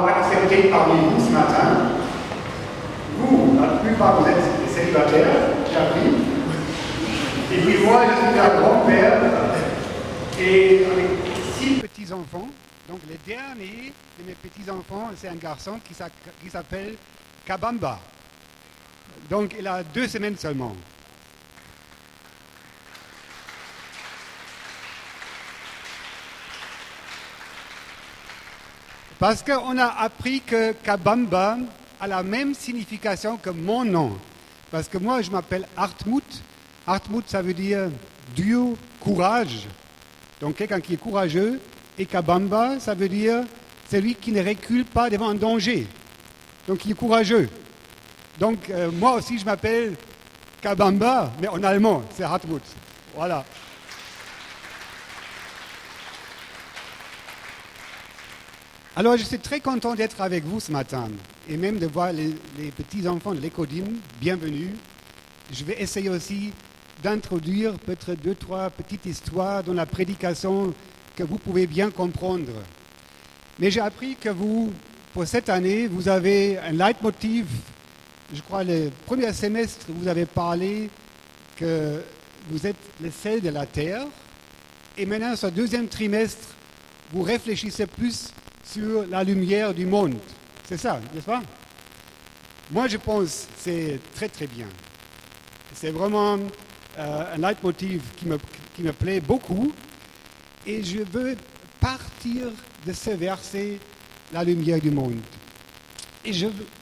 d'avoir accepté parmi vous ce matin. Vous, la plupart, vous êtes des célibataires, j'ai appris. Et puis moi, je suis un grand-père et avec 6 petits-enfants. Donc le dernier de mes petits-enfants, c'est un garçon qui s'appelle Kabamba. Donc il a 2 semaines seulement. Parce qu'on a appris que Kabamba a la même signification que mon nom. Parce que moi, je m'appelle Hartmut. Hartmut, ça veut dire Dieu, courage. Donc quelqu'un qui est courageux. Et Kabamba, ça veut dire celui qui ne recule pas devant un danger. Donc il est courageux. Donc moi aussi, je m'appelle Kabamba, mais en allemand, c'est Hartmut. Voilà. Alors, je suis très content d'être avec vous ce matin et même de voir les petits-enfants de l'Écodime. Bienvenue. Je vais essayer aussi d'introduire peut-être 2-3 petites histoires dans la prédication que vous pouvez bien comprendre. Mais j'ai appris que vous, pour cette année, vous avez un leitmotiv. Je crois le premier semestre, vous avez parlé que vous êtes le sel de la terre. Et maintenant, ce deuxième trimestre, vous réfléchissez plus sur la lumière du monde. C'est ça, n'est-ce pas? Moi, je pense que c'est très, très bien. C'est vraiment un leitmotiv qui me plaît beaucoup. Et je veux partir de ce verset, la lumière du monde. Et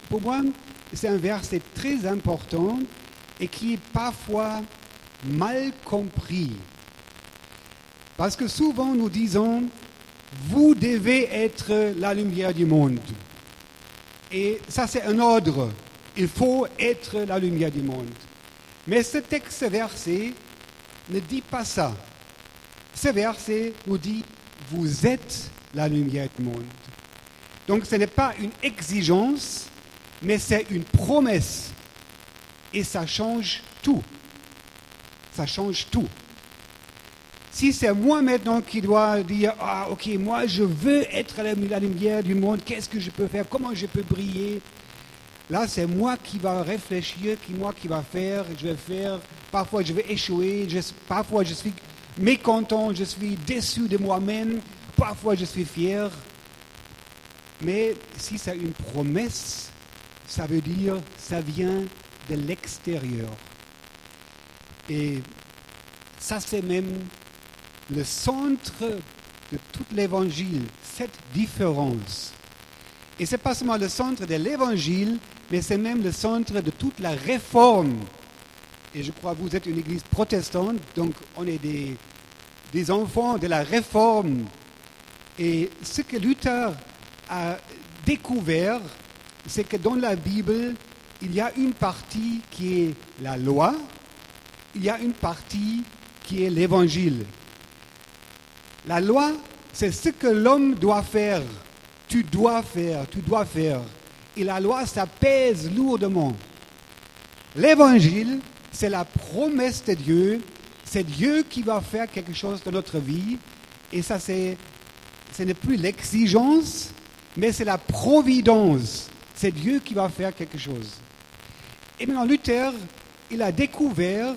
pour moi, c'est un verset très important et qui est parfois mal compris. Parce que souvent, nous disons vous devez être la lumière du monde. Et ça, c'est un ordre. Il faut être la lumière du monde. Mais ce texte, ce verset, ne dit pas ça. Ce verset nous dit, vous êtes la lumière du monde. Donc, ce n'est pas une exigence, mais c'est une promesse. Et ça change tout. Ça change tout. Si c'est moi maintenant qui dois dire « Ah, ok, moi je veux être la lumière du monde, qu'est-ce que je peux faire, comment je peux briller ?» Là, c'est moi qui va réfléchir, moi qui va faire, je vais faire. Parfois, je vais échouer, parfois je suis mécontent, je suis déçu de moi-même, parfois je suis fier. Mais si c'est une promesse, ça veut dire ça vient de l'extérieur. Et ça, c'est même le centre de tout l'évangile, cette différence. Et ce n'est pas seulement le centre de l'évangile, mais c'est même le centre de toute la réforme. Et je crois que vous êtes une église protestante, donc on est des enfants de la réforme. Et ce que Luther a découvert, c'est que dans la Bible, il y a une partie qui est la loi, il y a une partie qui est l'évangile. La loi, c'est ce que l'homme doit faire. Tu dois faire, tu dois faire. Et la loi, ça pèse lourdement. L'évangile, c'est la promesse de Dieu. C'est Dieu qui va faire quelque chose dans notre vie. Et ça, ce n'est plus l'exigence, mais c'est la providence. C'est Dieu qui va faire quelque chose. Et maintenant, Luther, il a découvert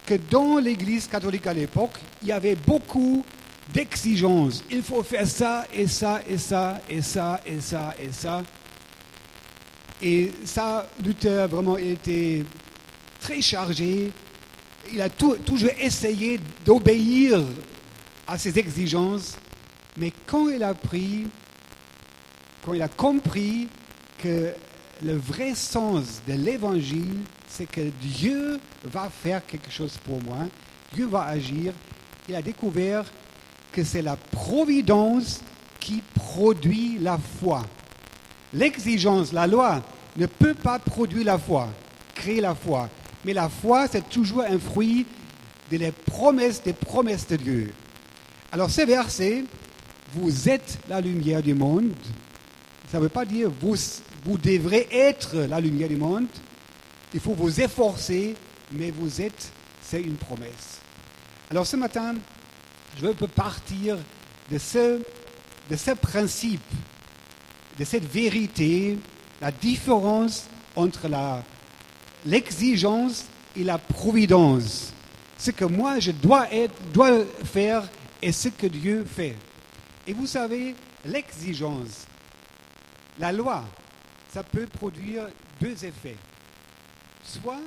que dans l'Église catholique à l'époque, il y avait beaucoup d'exigences. Il faut faire ça, et ça, et ça, et ça, et ça, et ça. Et ça, Luther, vraiment, il était très chargé. Il a toujours essayé d'obéir à ces exigences. Mais quand il a compris que le vrai sens de l'évangile, c'est que Dieu va faire quelque chose pour moi, Dieu va agir, il a découvert que c'est la providence qui produit la foi. L'exigence, la loi, ne peut pas produire la foi, créer la foi. Mais la foi, c'est toujours un fruit des promesses de Dieu. Alors ce verset, vous êtes la lumière du monde, ça ne veut pas dire vous devrez être la lumière du monde. Il faut vous efforcer, mais c'est une promesse. Alors ce matin, je veux partir de ce principe de cette vérité, la différence entre l'exigence et la providence. Ce que moi je dois faire et ce que Dieu fait. Et vous savez, l'exigence, la loi, ça peut produire deux effets. Soit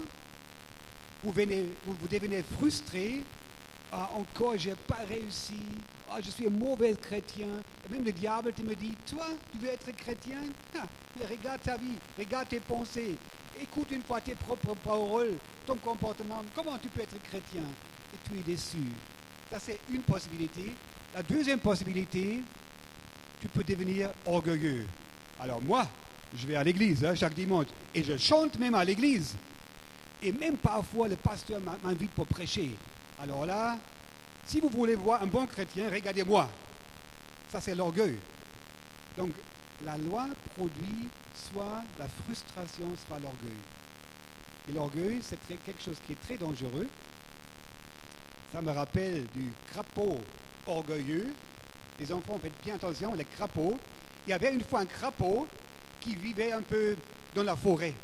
vous devenez frustré, ah, encore je n'ai pas réussi, ah, je suis un mauvais chrétien. Et même le diable me dit, toi, tu veux être chrétien? Ah, mais regarde ta vie, regarde tes pensées, écoute une fois tes propres paroles, ton comportement, comment tu peux être chrétien? Et tu es déçu. Ça, c'est une possibilité. La deuxième possibilité, tu peux devenir orgueilleux. Alors moi, je vais à l'église chaque dimanche et je chante même à l'église. Et même parfois, le pasteur m'invite pour prêcher. Alors là, si vous voulez voir un bon chrétien, regardez-moi. Ça, c'est l'orgueil. Donc, la loi produit soit la frustration, soit l'orgueil. Et l'orgueil, c'est quelque chose qui est très dangereux. Ça me rappelle du crapaud orgueilleux. Les enfants, faites bien attention, les crapauds. Il y avait une fois un crapaud qui vivait un peu dans la forêt.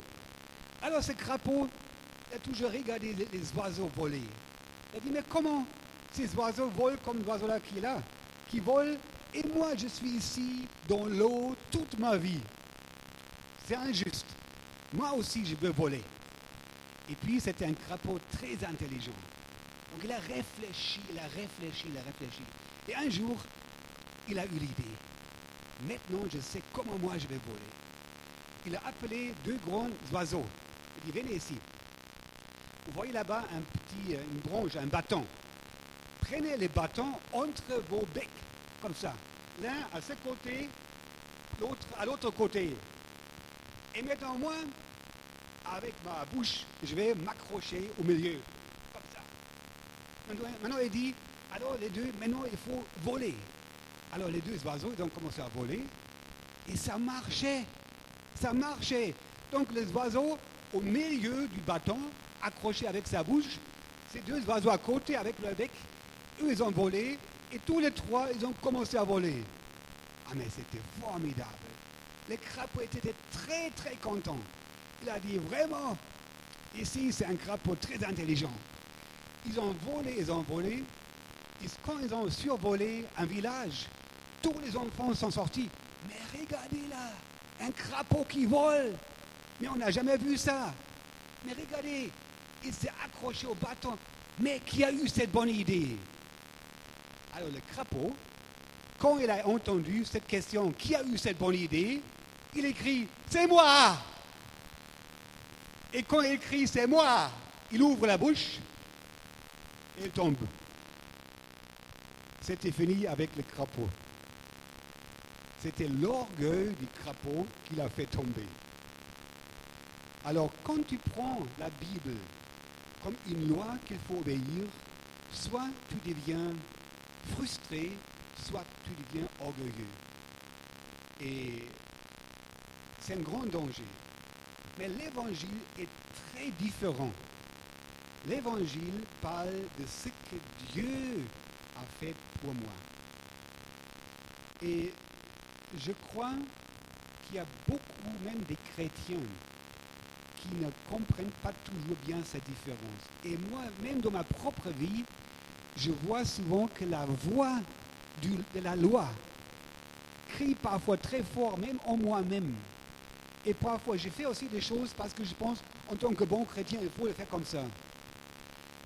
Alors ce crapaud, il a toujours regardé les oiseaux voler. Il a dit, mais comment ces oiseaux volent comme l'oiseau là qui est là, qui vole, et moi je suis ici dans l'eau toute ma vie. C'est injuste. Moi aussi je veux voler. Et puis c'était un crapaud très intelligent. Donc il a réfléchi. Et un jour, il a eu l'idée. Maintenant je sais comment moi je vais voler. Il a appelé deux grands oiseaux. Il dit, venez ici. Vous voyez là-bas une branche, un bâton. Prenez les bâtons entre vos becs, comme ça. L'un à ce côté, l'autre à l'autre côté. Et maintenant, moi, avec ma bouche, je vais m'accrocher au milieu, comme ça. Maintenant, il dit, alors les deux, maintenant, il faut voler. Alors les deux oiseaux, ils ont commencé à voler. Et ça marchait. Donc les oiseaux, au milieu du bâton, accrochés avec sa bouche, ces deux oiseaux à côté avec leur bec, eux, ils ont volé, et tous les trois, ils ont commencé à voler. Ah, mais c'était formidable. Les crapauds étaient très, très contents. Il a dit, vraiment, ici, c'est un crapaud très intelligent. Ils ont volé, et quand ils ont survolé un village, tous les enfants sont sortis. Mais regardez là, un crapaud qui vole. Mais on n'a jamais vu ça. Mais regardez, il s'est accroché au bâton. Mais qui a eu cette bonne idée? Alors le crapaud, quand il a entendu cette question, qui a eu cette bonne idée, il écrit, c'est moi! Et quand il crie, c'est moi, il ouvre la bouche et il tombe. C'était fini avec le crapaud. C'était l'orgueil du crapaud qui l'a fait tomber. Alors, quand tu prends la Bible comme une loi qu'il faut obéir, soit tu deviens frustré, soit tu deviens orgueilleux. Et c'est un grand danger. Mais l'évangile est très différent. L'évangile parle de ce que Dieu a fait pour moi. Et je crois qu'il y a beaucoup même des chrétiens qui ne comprennent pas toujours bien cette différence. Et moi, même dans ma propre vie, je vois souvent que la voix de la loi crie parfois très fort, même en moi-même. Et parfois, je fais aussi des choses parce que je pense, en tant que bon chrétien, il faut le faire comme ça.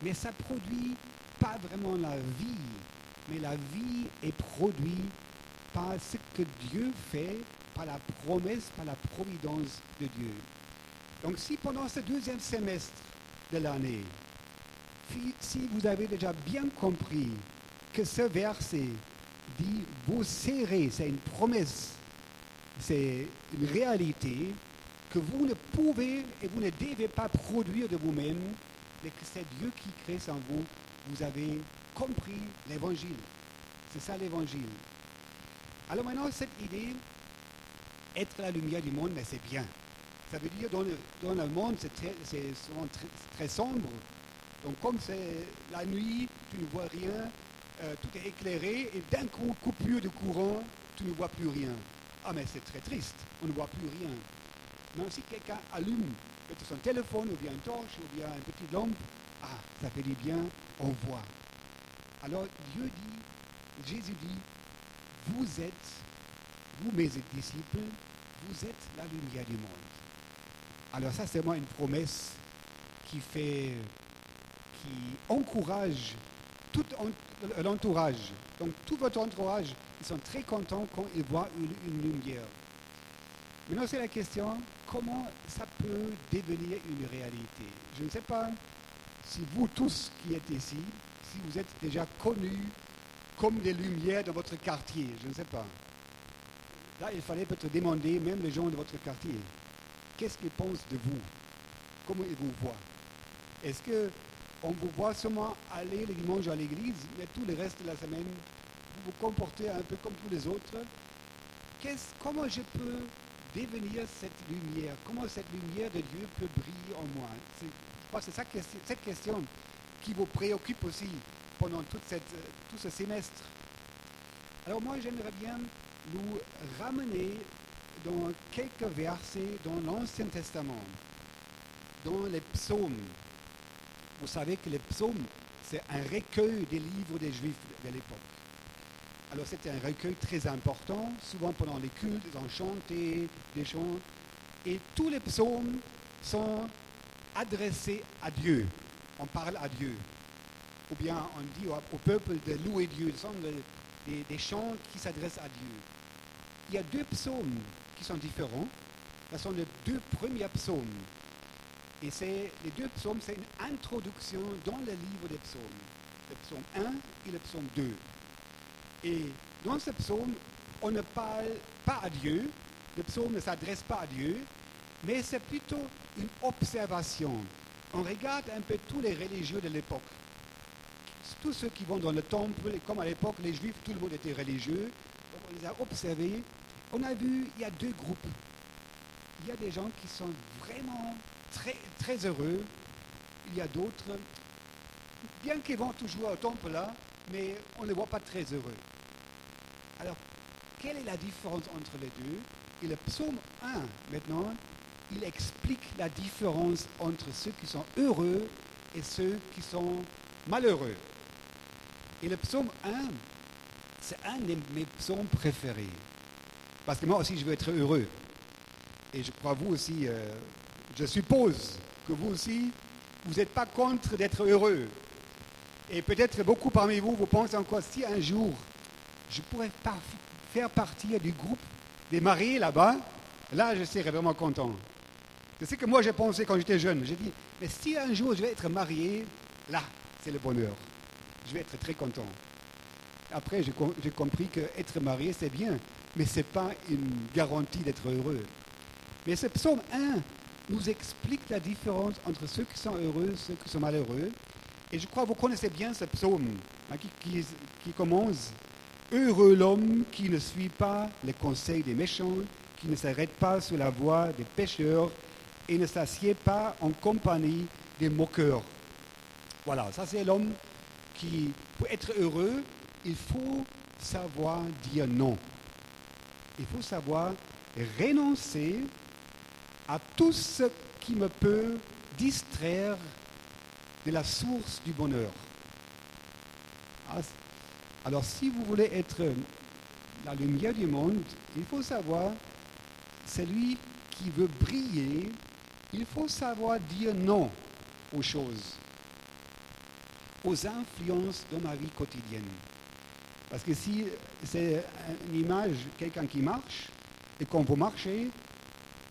Mais ça ne produit pas vraiment la vie. Mais la vie est produite par ce que Dieu fait, par la promesse, par la providence de Dieu. Donc si pendant ce deuxième semestre de l'année, si vous avez déjà bien compris que ce verset dit « vous serez », c'est une promesse, c'est une réalité que vous ne pouvez et vous ne devez pas produire de vous-même, mais que c'est Dieu qui crée ça en vous. Vous avez compris l'évangile. C'est ça l'évangile. Alors maintenant, cette idée, être la lumière du monde, mais c'est bien. Ça veut dire dans le monde, c'est souvent très sombre. Donc comme c'est la nuit, tu ne vois rien, tout est éclairé, et d'un coup, coupure de courant, tu ne vois plus rien. Ah, mais c'est très triste, on ne voit plus rien. Mais si quelqu'un allume peut-être son téléphone, ou bien une torche, ou bien une petite lampe, ah, ça fait du bien, on voit. Alors Jésus dit, vous mes disciples, vous êtes la lumière du monde. Alors ça, c'est vraiment une promesse qui encourage tout l'entourage. Donc tout votre entourage, ils sont très contents quand ils voient une lumière. Maintenant, c'est la question, comment ça peut devenir une réalité? Je ne sais pas si vous tous qui êtes ici, si vous êtes déjà connus comme des lumières dans votre quartier, je ne sais pas. Là, il fallait peut-être demander même les gens de votre quartier, qu'est-ce qu'ils pensent de vous? Comment ils vous voient? Est-ce qu'on vous voit seulement aller le dimanche à l'église, mais tout le reste de la semaine, vous vous comportez un peu comme tous les autres? Comment je peux devenir cette lumière? Comment cette lumière de Dieu peut briller en moi? Je crois que c'est cette question qui vous préoccupe aussi pendant tout ce semestre. Alors moi, j'aimerais bien nous ramener dans quelques versets dans l'Ancien Testament, dans les psaumes. Vous savez que les psaumes, c'est un recueil des livres des Juifs de l'époque. Alors c'était un recueil très important, souvent pendant les cultes, ils ont chanté des chants, et tous les psaumes sont adressés à Dieu. On parle à Dieu. Ou bien on dit au peuple de louer Dieu. Ce sont des chants qui s'adressent à Dieu. Il y a deux psaumes qui sont différents. Ce sont les deux premiers psaumes. Et les deux psaumes, c'est une introduction dans le livre des psaumes. Le psaume 1 et le psaume 2. Et dans ce psaume, on ne parle pas à Dieu. Le psaume ne s'adresse pas à Dieu, mais c'est plutôt une observation. On regarde un peu tous les religieux de l'époque. Tous ceux qui vont dans le temple, comme à l'époque, les Juifs, tout le monde était religieux. On les a observés. On a vu, il y a deux groupes. Il y a des gens qui sont vraiment très, très heureux. Il y a d'autres, bien qu'ils vont toujours au temple là, mais on ne les voit pas très heureux. Alors, quelle est la différence entre les deux? Et le psaume 1, maintenant, il explique la différence entre ceux qui sont heureux et ceux qui sont malheureux. Et le psaume 1, c'est un de mes psaumes préférés. Parce que moi aussi, je veux être heureux. Et je crois vous aussi, je suppose que vous aussi, vous n'êtes pas contre d'être heureux. Et peut-être beaucoup parmi vous, vous pensez encore, si un jour, je pourrais faire partie du groupe des mariés là-bas, là, je serais vraiment content. C'est ce que moi j'ai pensé quand j'étais jeune. J'ai dit, mais si un jour je vais être marié, là, c'est le bonheur. Je vais être très content. Après, j'ai compris qu'être marié, c'est bien, mais ce n'est pas une garantie d'être heureux. Mais ce psaume 1 nous explique la différence entre ceux qui sont heureux et ceux qui sont malheureux. Et je crois que vous connaissez bien ce psaume qui commence « Heureux l'homme qui ne suit pas les conseils des méchants, qui ne s'arrête pas sur la voie des pécheurs et ne s'assied pas en compagnie des moqueurs. » Voilà, ça c'est l'homme qui, pour être heureux, il faut savoir dire non. Il faut savoir renoncer à tout ce qui me peut distraire de la source du bonheur. Alors, si vous voulez être la lumière du monde, il faut savoir, celui qui veut briller, il faut savoir dire non aux choses, aux influences de ma vie quotidienne. Parce que si c'est une image, quelqu'un qui marche, et quand vous marchez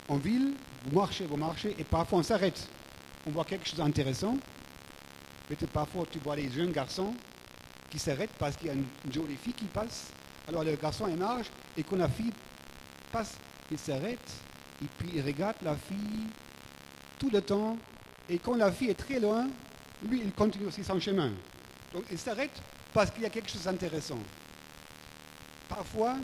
en ville, vous marchez, et parfois on s'arrête. On voit quelque chose d'intéressant. Peut-être parfois tu vois des jeunes garçons qui s'arrêtent parce qu'il y a une jolie fille qui passe. Alors le garçon il marche, et quand la fille passe, il s'arrête, et puis il regarde la fille tout le temps, et quand la fille est très loin, lui il continue aussi son chemin. Donc il s'arrête parce qu'il y a quelque chose d'intéressant. Parfois,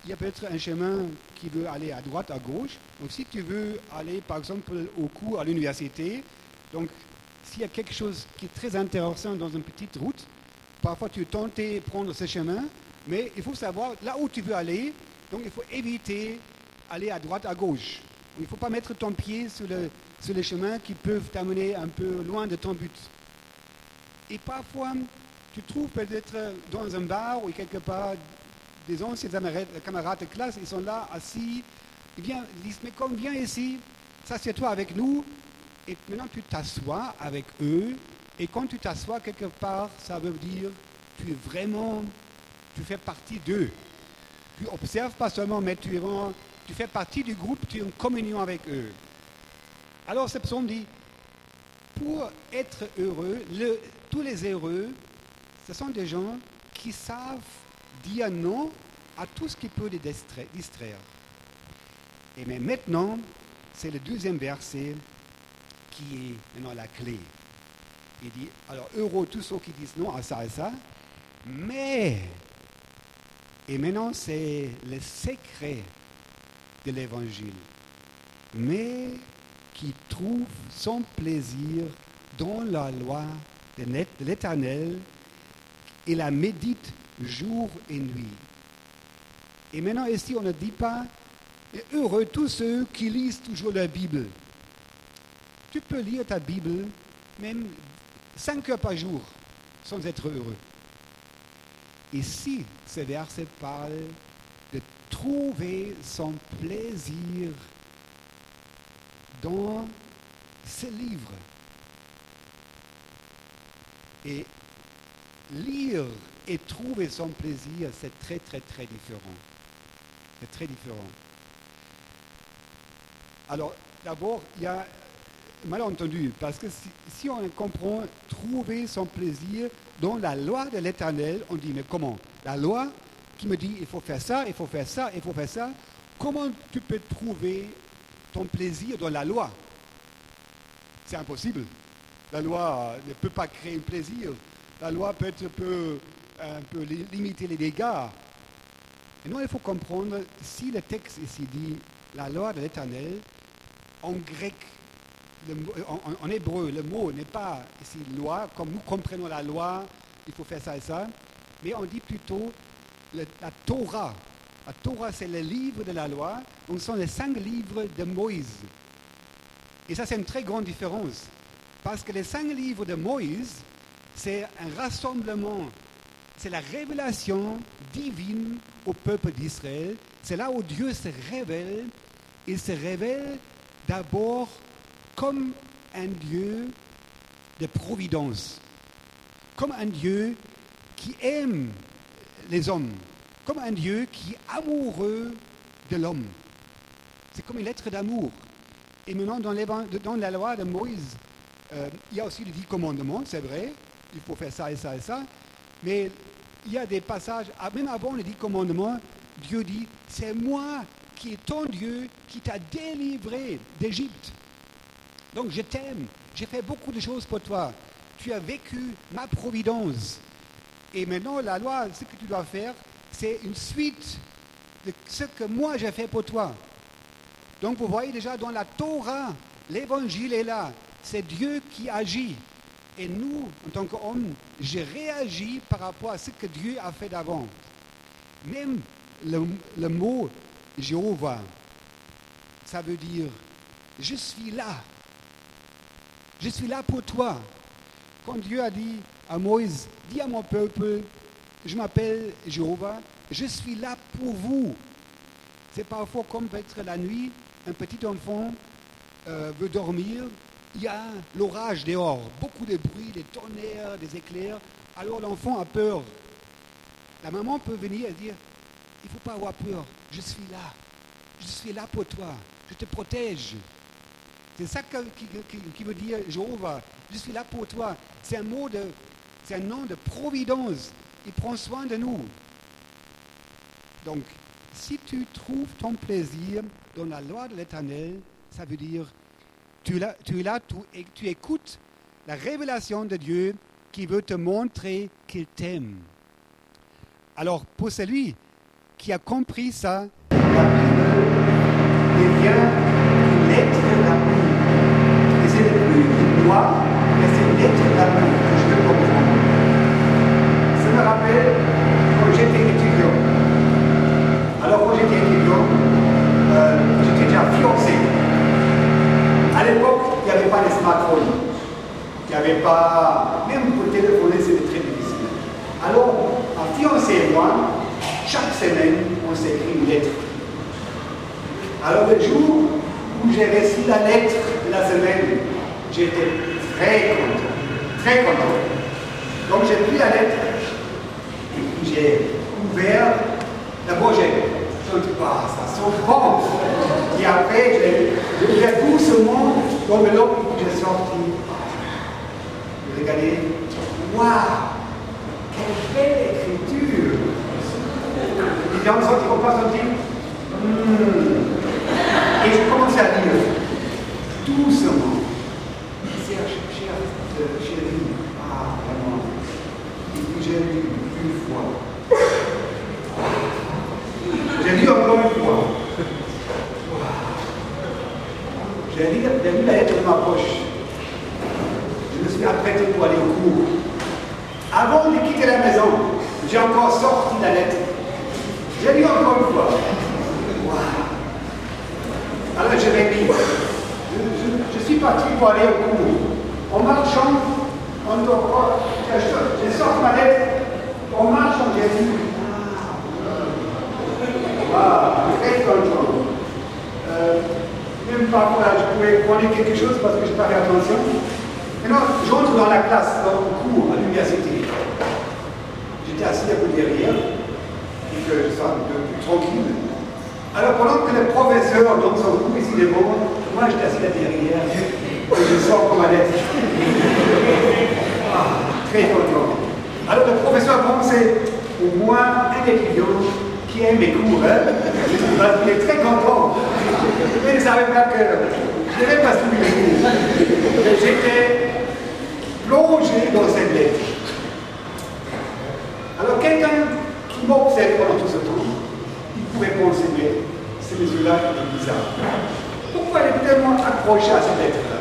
il y a peut-être un chemin qui veut aller à droite, à gauche. Donc si tu veux aller par exemple au cours à l'université, donc s'il y a quelque chose qui est très intéressant dans une petite route, parfois tu es tenté de prendre ce chemin, mais il faut savoir là où tu veux aller, Donc il faut éviter d'aller à droite, à gauche. Il ne faut pas mettre ton pied sur les chemins qui peuvent t'amener un peu loin de ton but. Et parfois, tu trouves peut-être dans un bar ou quelque part des anciens camarades de classe, ils sont là, assis, ils disent, mais comme viens ici, s'assieds-toi avec nous, et maintenant tu t'assois avec eux, et quand tu t'assois quelque part, ça veut dire, tu fais partie d'eux. Tu observes pas seulement, mais tu fais partie du groupe, tu es en communion avec eux. Alors ce psaume dit, pour être heureux, tous les heureux, ce sont des gens qui savent dire non à tout ce qui peut les distraire. Et mais maintenant, c'est le deuxième verset qui est maintenant la clé. Il dit, alors heureux tous ceux qui disent non à ça et ça, mais, et maintenant c'est le secret de l'évangile, mais qui trouve son plaisir dans la loi de l'Éternel et la médite jour et nuit. Et maintenant ici on ne dit pas heureux tous ceux qui lisent toujours la Bible. Tu peux lire ta Bible même 5 heures par jour sans être heureux. Ici, ce verset parle de trouver son plaisir dans ce livre. Et lire et trouver son plaisir, c'est très, très, très différent. C'est très différent. Alors, d'abord, il y a malentendu, parce que si on comprend trouver son plaisir dans la loi de l'Éternel, on dit, mais comment? La loi qui me dit, il faut faire ça, il faut faire ça, il faut faire ça, comment tu peux trouver ton plaisir dans la loi? C'est impossible. La loi ne peut pas créer un plaisir. La loi peut un peu limiter les dégâts. Et non, il faut comprendre, si le texte ici dit la loi de l'Éternel, en grec, en hébreu, le mot n'est pas ici loi, comme nous comprenons la loi, il faut faire ça et ça, mais on dit plutôt la Torah. La Torah, c'est le livre de la loi, ce sont les 5 livres de Moïse. Et ça, c'est une très grande différence, parce que les 5 livres de Moïse, c'est un rassemblement, c'est la révélation divine au peuple d'Israël. C'est là où Dieu se révèle. Il se révèle d'abord comme un Dieu de providence, comme un Dieu qui aime les hommes, comme un Dieu qui est amoureux de l'homme. C'est comme une lettre d'amour. Et maintenant, dans la loi de Moïse, il y a aussi les 10 commandements, c'est vrai, il faut faire ça et ça et ça, mais il y a des passages, même avant les 10 commandements, Dieu dit, c'est moi qui est ton Dieu qui t'a délivré d'Égypte. Donc je t'aime, j'ai fait beaucoup de choses pour toi. Tu as vécu ma providence. Et maintenant, la loi, ce que tu dois faire, c'est une suite de ce que moi j'ai fait pour toi. Donc vous voyez déjà dans la Torah, l'évangile est là. C'est Dieu qui agit. Et nous, en tant qu'hommes, je réagis par rapport à ce que Dieu a fait d'avant. Même le mot Jéhovah, ça veut dire je suis là. Je suis là pour toi. Quand Dieu a dit à Moïse, dis à mon peuple, je m'appelle Jéhovah, je suis là pour vous. C'est parfois comme peut-être la nuit, un petit enfant veut dormir, il y a l'orage dehors, beaucoup de bruit, des tonnerres, des éclairs, alors l'enfant a peur. La maman peut venir et dire, il ne faut pas avoir peur, je suis là pour toi, je te protège. C'est ça qui veut dire Jéhovah, je suis là pour toi. C'est un nom de providence, il prend soin de nous. Donc, si tu trouves ton plaisir dans la loi de l'Éternel, ça veut dire tu es là, tu écoutes la révélation de Dieu qui veut te montrer qu'il t'aime. Alors, pour celui qui a compris ça, la Bible devient une lettre d'amour. Et c'est plus une loi, mais c'est une lettre d'amour que je veux comprendre. Ça me rappelle quand j'étais étudiant. Alors, quand j'étais n'avais pas, même pour téléphoner, c'était très difficile. Alors, ma fiancée et moi, chaque semaine, on s'écrit une lettre. Alors, le jour où j'ai reçu la lettre de la semaine, j'étais très content, très content. Donc, j'ai pris la lettre et puis j'ai ouvert. D'abord, j'ai senti, ah, ça sent bon. Et après, j'ai ouvert doucement l'enveloppe et j'ai sorti. J'ai regardé. Waouh! Quelle belle écriture! Et bien, on passe un petit. Et je commençais à lire. Doucement. Chérie. Ah, vraiment. Et puis j'ai lu une fois. J'ai lu encore une fois. J'ai lu la lettre de ma poche. Je me suis apprêté pour aller au cours. Avant de quitter la maison, j'ai encore sorti la lettre. J'ai lu encore une fois. Wow. Alors je l'ai mis. Je suis parti pour aller au cours. En marchant, j'ai sorti ma lettre. En marchant, j'ai dit. Ah, très content. Même parfois, je pouvais prendre quelque chose parce que je n'ai pas fait attention. Maintenant, j'entre dans la classe, dans le cours à l'université. J'étais assis un peu derrière, et que je sois un peu plus tranquille. Alors, pendant que le professeur donne son cours ici devant, moi j'étais assis là derrière, et je sors comme ma lettre. Ah, très content. Alors, le professeur pensait au moins un étudiant qui aime mes cours, hein? Il est très content. Mais il ne savait pas que je n'avais pas suivi les cours. J'étais plongé dans cette lettre. Alors quelqu'un qui m'observe pendant tout ce temps, il pouvait penser, mais ce monsieur-là est bizarre. Pourquoi elle est tellement accrochée à cette lettre-là?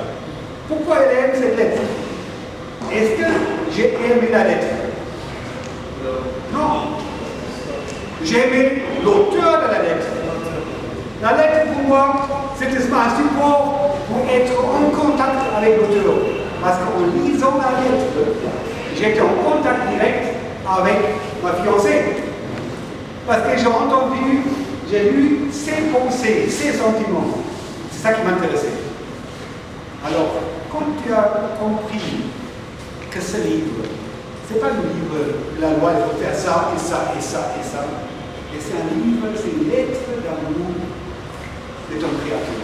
Pourquoi elle aime cette lettre? Est-ce que j'ai aimé la lettre? Non. J'ai aimé l'auteur de la lettre. La lettre, pour moi, c'était un support pour être en contact avec l'auteur. Parce qu'en lisant la lettre, j'étais en contact direct avec ma fiancée. Parce que j'ai entendu, j'ai lu ses pensées, ses sentiments. C'est ça qui m'intéressait. Alors, quand tu as compris que ce livre, ce n'est pas le livre de la loi, il faut faire ça et ça et ça et ça. Et c'est un livre, c'est une lettre d'amour de ton Créateur.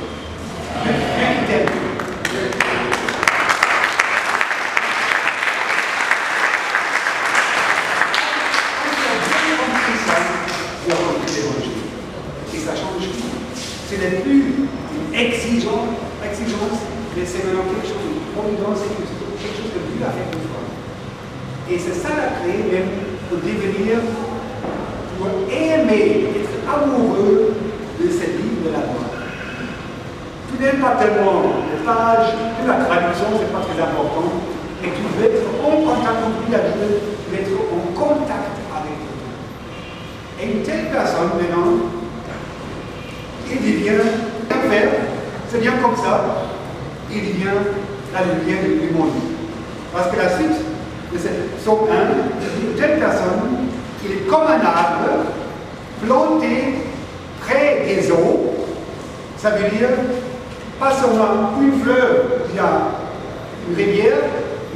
Et ça change tout. Ce n'est plus une exigence, mais c'est maintenant quelque chose de providence, quelque chose de Dieu a fait pour toi. Et c'est ça la clé même pour devenir, pour aimer, être amoureux de ce livre de la loi. Tu n'aimes pas tellement les pages, de la traduction, ce n'est pas très important, et tu veux être en contact avec la Bible, tu veux être en contact avec Dieu. Et une telle personne, maintenant, il devient un faire, c'est bien comme ça, il devient la lumière du monde. Parce que la suite de cette psaume 1, une telle personne, il est comme un arbre planté près des eaux. Ça veut dire pas seulement une fleuve via une rivière,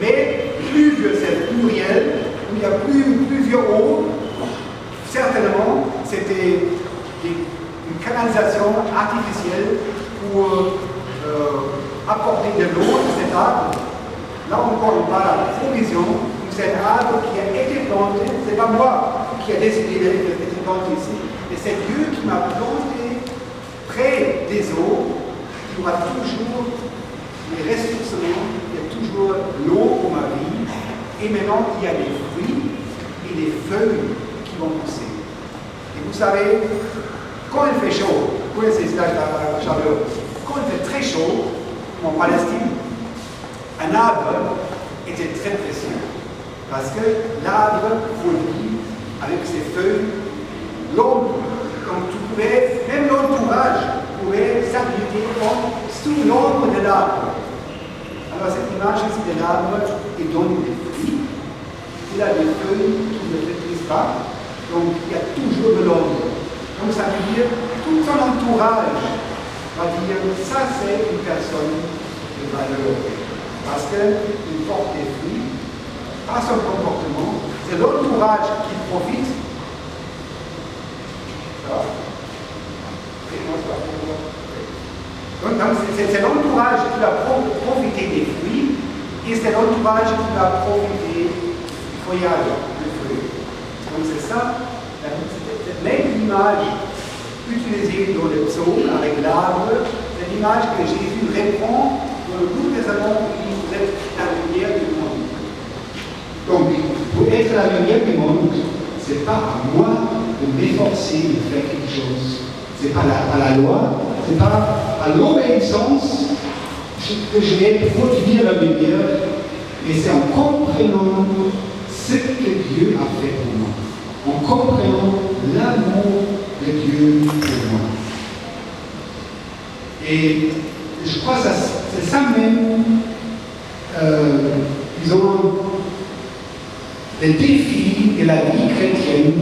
mais pluvieux, c'est pluriel, où il y a plusieurs eaux. Certainement, c'était une canalisation artificielle pour apporter de l'eau à cet arbre. Là encore, on parle de la provision de cet arbre qui a été planté. Ce n'est pas moi qui ai décidé d'être planté ici, mais c'est Dieu qui m'a planté près des eaux. Il y aura toujours les ressourcements, il y a toujours l'eau pour ma vie. Et maintenant, il y a des fruits et des feuilles qui vont pousser. Et vous savez, quand il fait chaud, vous connaissez la chaleur, quand il fait très chaud, en Palestine, un arbre était très précieux. Parce que l'arbre produit avec ses feuilles l'ombre. Donc tu pouvais, même l'entourage pouvait s'abriter sous l'ombre de l'arbre. Alors cette image juste de l'arbre et donne des fruits. Il a des feuilles qui ne flétrissent pas, donc il y a toujours de l'ombre. Donc ça veut dire, tout son entourage va dire, ça c'est une personne de valeur. Parce qu'il porte des fruits, pas son comportement, c'est l'entourage qui profite. Ça va? Donc c'est l'entourage qui va profiter des fruits et c'est l'entourage qui va profiter du feuillage, du feuilles. Donc c'est ça, même l'image utilisée dans le psaume avec l'arbre, c'est l'image que Jésus répond dans le Nouveau Testament où vous êtes la lumière du monde. Donc, pour être la lumière du monde, ce n'est pas à moi de m'efforcer de faire quelque chose. Ce n'est pas à la loi, ce n'est pas à l'obéissance que je vais produire la lumière, mais c'est en comprenant ce que Dieu a fait pour moi, en comprenant l'amour de Dieu pour moi. Et je crois que c'est ça même, disons, le défi de la vie chrétienne,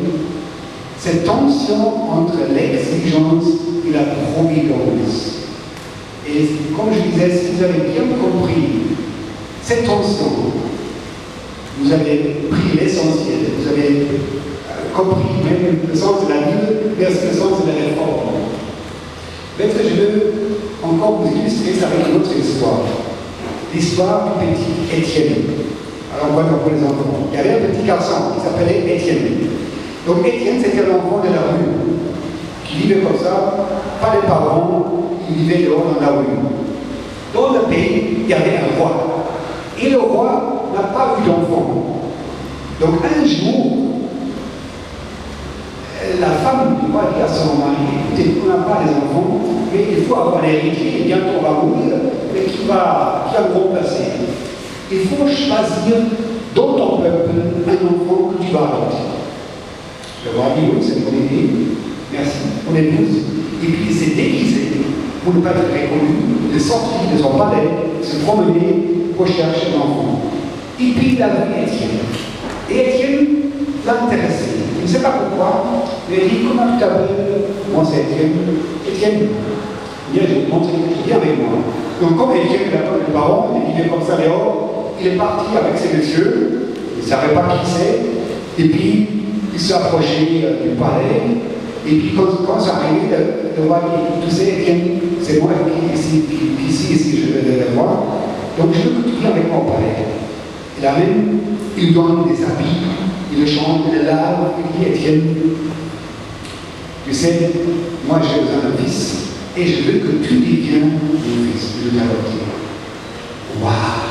cette tension entre l'exigence et la providence. Et comme je disais, si vous avez bien compris cette tension, vous avez pris l'essentiel, vous avez compris même le sens de la Bible versus le sens de la réforme. Peut-être que je veux encore vous illustrer ça avec une autre histoire. L'histoire du petit Étienne. Alors on voit pour les enfants. Il y avait un petit garçon qui s'appelait Étienne. Donc Étienne, c'était l'enfant de la rue, qui vivait comme ça, pas de parents, il vivait dehors dans la rue. Dans le pays, il y avait un roi. Et le roi n'a pas eu d'enfant. Donc un jour, la femme du roi dit à son mari, écoutez, on n'a pas les enfants, mais il faut avoir l'héritier, et bientôt on va mourir, mais qui va me remplacer. Il faut choisir dans ton peuple un enfant que tu vas adopter. Le roi dit oui, c'est une bonne idée, merci, on épouse. Et puis il s'est déguisé pour ne pas être reconnu, de sortir de son palais, se promener pour chercher un enfant. Et puis il a vu Étienne. Et Étienne l'a intéressé. Je ne sais pas pourquoi, mais il dit comment tu t'appelles? Moi c'est Étienne. Étienne, viens, je vais te montrer, viens avec moi. Donc comme Étienne n'a pas de parents, il vient comme ça dehors, il est parti avec ses messieurs, il ne savait pas qui c'est, et puis il s'est approché du palais, et puis quand ça arrivait, le roi dit, tu sais, Étienne, c'est moi ici, je vais le voir, donc je veux que tu viennes avec moi au palais. Et là même, il donne des habits, il le chante, il le lave, il dit, Étienne, tu sais, moi j'ai besoin d'un fils, et je veux que tu deviennes mon fils, je vais l'adopter. Waouh!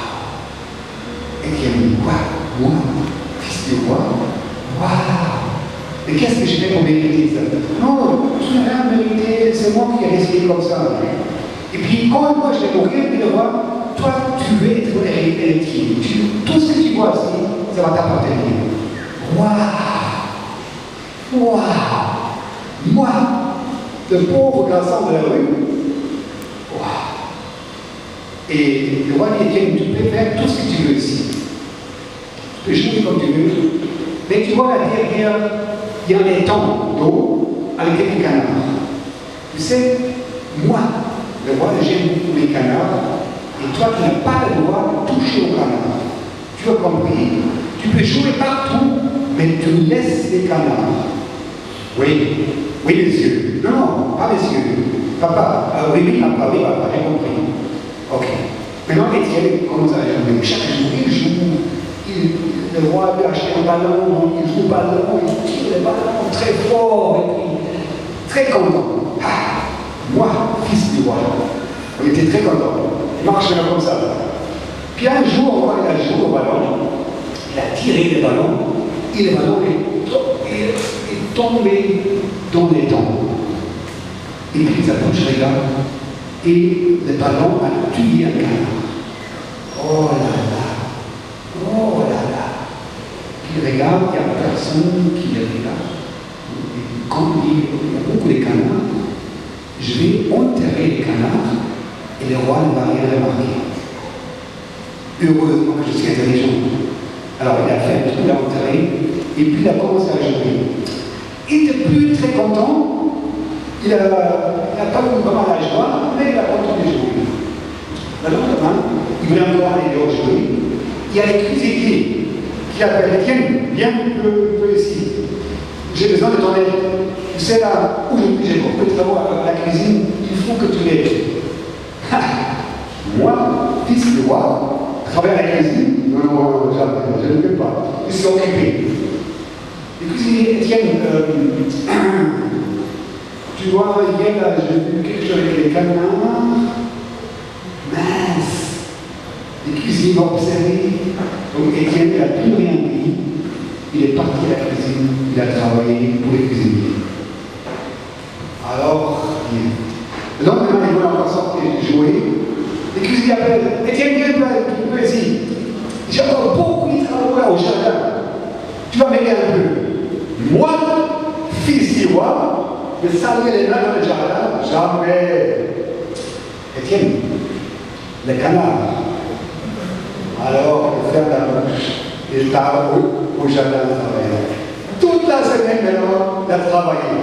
Étienne, quoi? Moi, fils du roi? Waouh! Mais qu'est-ce que je fais pour mériter ça? Non, tu n'as rien mérité, c'est moi qui ai décidé comme ça. Et puis quand moi je vais mourir, il le roi, toi tu veux être héritier. Tout ce que tu vois ici, ça va t'appartenir. Waouh! Waouh! Moi, le pauvre garçon de la rue, waouh! Et le roi dit, Étienne, tu peux faire tout ce que tu veux ici. Tu peux jouer comme tu veux. Mais tu vois, là derrière, il y a un étang d'eau avec des canards. Tu sais, moi, le roi, j'aime beaucoup les canards, et toi, tu n'as pas le droit de toucher aux canards. Tu as compris? Tu peux jouer partout, mais tu laisses les canards. Oui, monsieur. Non, pas monsieur. Papa, oui, papa, j'ai compris. Ok. Maintenant, Étienne commence à jouer. Chaque jour, il joue. Le roi lui a acheté un ballon, il joue au ballon, il tire le ballon très fort, et puis très content. Ah, moi, fils du roi, on était très contents. Il marchait comme ça. Puis un jour, quand il a joué au ballon, il a tiré le ballon, et le ballon est tombé dans les dents. Et puis sa bouche regarde, et le ballon a tué un canard. Oh là là! Oh là là! Puis il regarde, il n'y a personne qui le regarde. Et quand il y a beaucoup de canards, je vais enterrer les canards et le roi ne va rien remarquer. heureusement que je suis intelligent. Alors il a fait toute l'entrée, et puis il a commencé à jouer. Il n'était plus très content, il n'a pas eu vraiment la joie, mais il a continué de jouer. Le lendemain, il voulait encore aller dehors jouer. Il y a les cuisiniers qui appellent Étienne, viens un peu ici. J'ai besoin de ton aide. Tu sais là, aujourd'hui j'ai beaucoup de travaux à la cuisine, il faut que tu l'aides. Moi, fils du roi, travaille à la cuisine. Non, jamais, je ne le fais pas. Je suis occupé. Les cuisiniers, Étienne, tu vois, hier, là, j'ai vu quelque chose avec les canards. Mince! Les cuisiniers vont observer. Donc Étienne n'a plus rien dit. Il est parti à la cuisine, il a travaillé pour les cuisiniers. Alors, le lendemain, il voulait encore sortir jouer. Les cuisiniers appellent Étienne, viens un peu ici. J'ai encore beaucoup de travaux là au jardin. Tu vas m'aider un peu. Moi, fils du roi, me saluer les mains dans le jardin, jamais. Étienne, le canard. Alors, il ferme la bouche. Il part au jardin de travail. Toute la semaine maintenant, il a travaillé.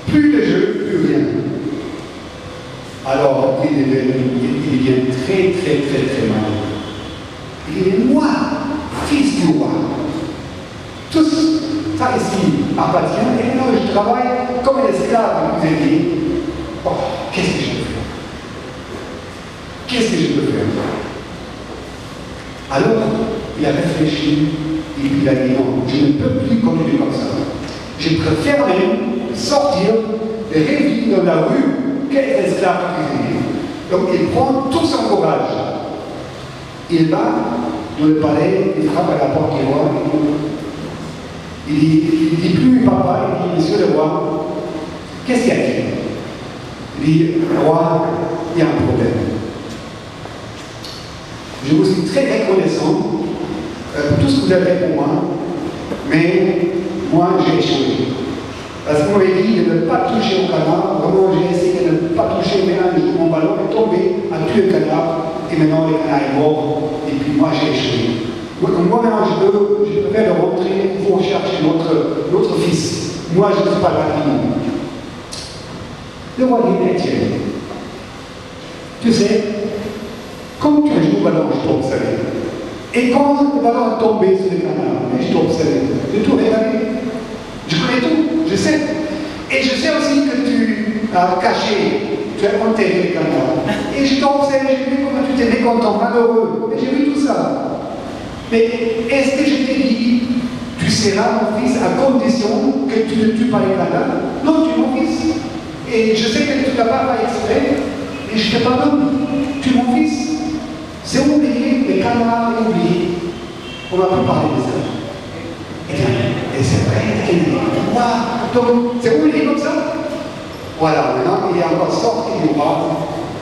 Plus de jeu, plus rien. Alors, il devient très mal. Il dit, moi, fils du roi, tout ça ici appartient, et maintenant je travaille comme un esclave, vous avez dit. Oh, qu'est-ce que je peux faire? Qu'est-ce que je peux faire? Alors, il a réfléchi, et puis il a dit, non, je ne peux plus continuer comme ça. Je préfère même sortir et revivre dans la rue qu'être esclave cuisinier. Donc il prend tout son courage. Il va dans le palais, il frappe à la porte du roi. Il dit plus papa, il dit monsieur le roi, qu'est-ce qu'il y a-t-il? Il dit roi, il y a un problème. Je vous suis très reconnaissant pour tout ce que vous avez fait pour moi, mais moi j'ai échoué. Parce qu'on m'avait dit de ne pas toucher au canard, vraiment j'ai essayé de ne pas toucher, mais un jour mon ballon est tombé, a tué le canard, et maintenant le canard est mort, et puis moi j'ai échoué. Donc moi maintenant je préfère le rentrer pour chercher notre fils. Moi je ne suis pas là. Le roi dit, Étienne, tu sais, quand tu joues au ballon, je t'observe. Et quand le ballon est tombé sur le canard, je t'observe. J'ai tout regardé. Je connais tout, je sais. Et je sais aussi que tu as caché, tu as enterré le canard. Et je t'observe, j'ai vu comment tu étais mécontent, malheureux. Et j'ai vu tout ça. Mais est-ce que je t'ai dit, tu seras mon fils à condition que tu ne tues pas les canards? Non, tu es mon fils. Et je sais que tu ne l'as pas fait exprès, et je te pardonne. Tu es mon fils. C'est oublié, les canards est oublié. On ne va pas parler de ça. Et c'est vrai, donc c'est oublié comme ça. Voilà, maintenant il est encore sorti du roi,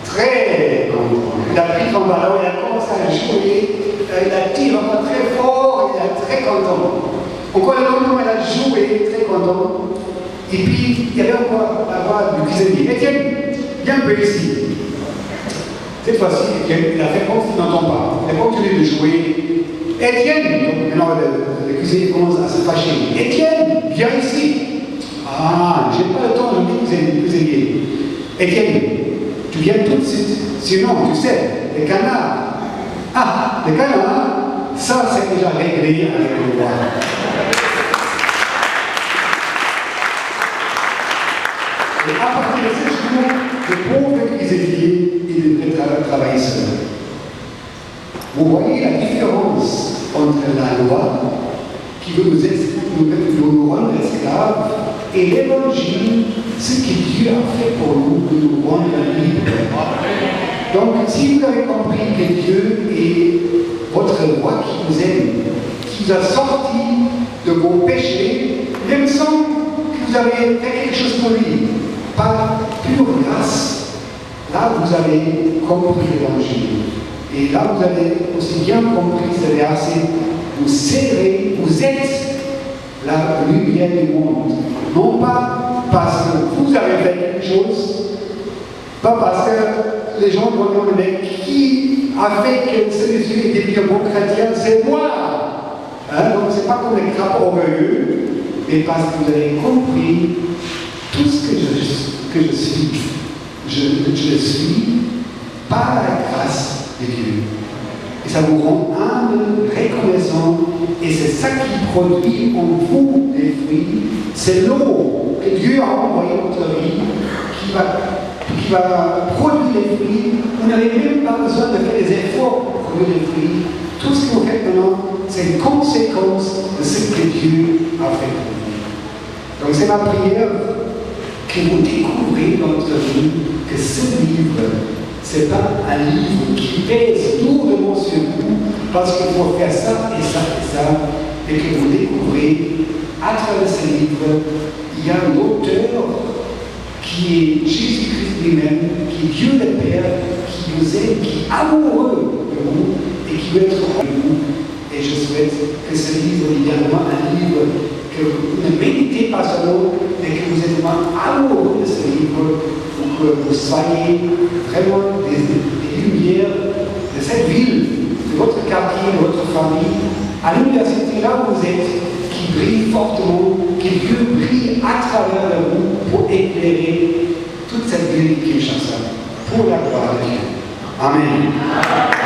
très content. Il a pris son ballon, il a commencé à jouer, il a tiré encore très fort, il est très content. Encore le lendemain, il a joué, très content. Et puis, il y avait encore la voix du cuisinier. Étienne, viens un peu ici. Cette fois-ci, il a fait comme s'il n'entend pas. Il a continué de jouer. Étienne, donc maintenant le cuisinier commence à se fâcher. Étienne, viens ici. Ah, j'ai pas le temps de dire cuisinier. Étienne, tu viens tout de suite. Sinon, tu sais, les canards. Ah, les canards, ça c'est déjà réglé avec le roi. Et à partir de ce jour, le pauvre cuisinier, il devrait travailler seul. Vous voyez la différence entre la loi qui veut nous rendre esclaves et l'évangile, ce que Dieu a fait pour nous, de nous rendre libres. Donc, si vous avez compris que Dieu est votre roi qui vous aime, qui vous a sorti de vos péchés, même sans que vous avez fait quelque chose pour lui, par pure grâce, là vous avez compris l'évangile. Et là vous avez aussi bien compris ce verset, vous êtes la lumière du monde. Non pas parce que vous avez fait quelque chose, pas parce que les gens vont demander qui a fait que celui-ci est devenu bon chrétien, c'est moi. Hein? Donc c'est pas comme les crapauds orgueilleux, mais parce que vous avez compris tout ce que je suis. Je suis par la grâce de Dieu. Et ça vous rend humble, reconnaissant, et c'est ça qui produit en vous des fruits. C'est l'eau que Dieu a envoyée dans votre vie qui va produire les fruits. Vous n'avez même pas besoin de faire des efforts pour produire les fruits. Tout ce que vous faites maintenant, c'est une conséquence de ce que Dieu a fait pour vous. Donc c'est ma prière que vous découvrez dans votre vie que ce livre, ce n'est pas un livre qui pèse lourdement sur vous parce qu'il faut faire ça et ça et ça, mais que vous découvrez à travers ce livre, il y a un auteur qui est Jésus-Christ lui-même, qui est Dieu le Père, qui vous aime, qui est amoureux de vous et qui veut être avec vous. Et je souhaite que ce livre est vraiment un livre que vous ne méditez pas seulement, mais que vous êtes vraiment amoureux de ce livre, pour que vous soyez vraiment des lumières de cette ville, de votre quartier, de votre famille, à l'université là où vous êtes, qui brille fortement, que Dieu brille à travers vous pour éclairer toute cette ville qui est chassée, pour la gloire de Dieu. Amen.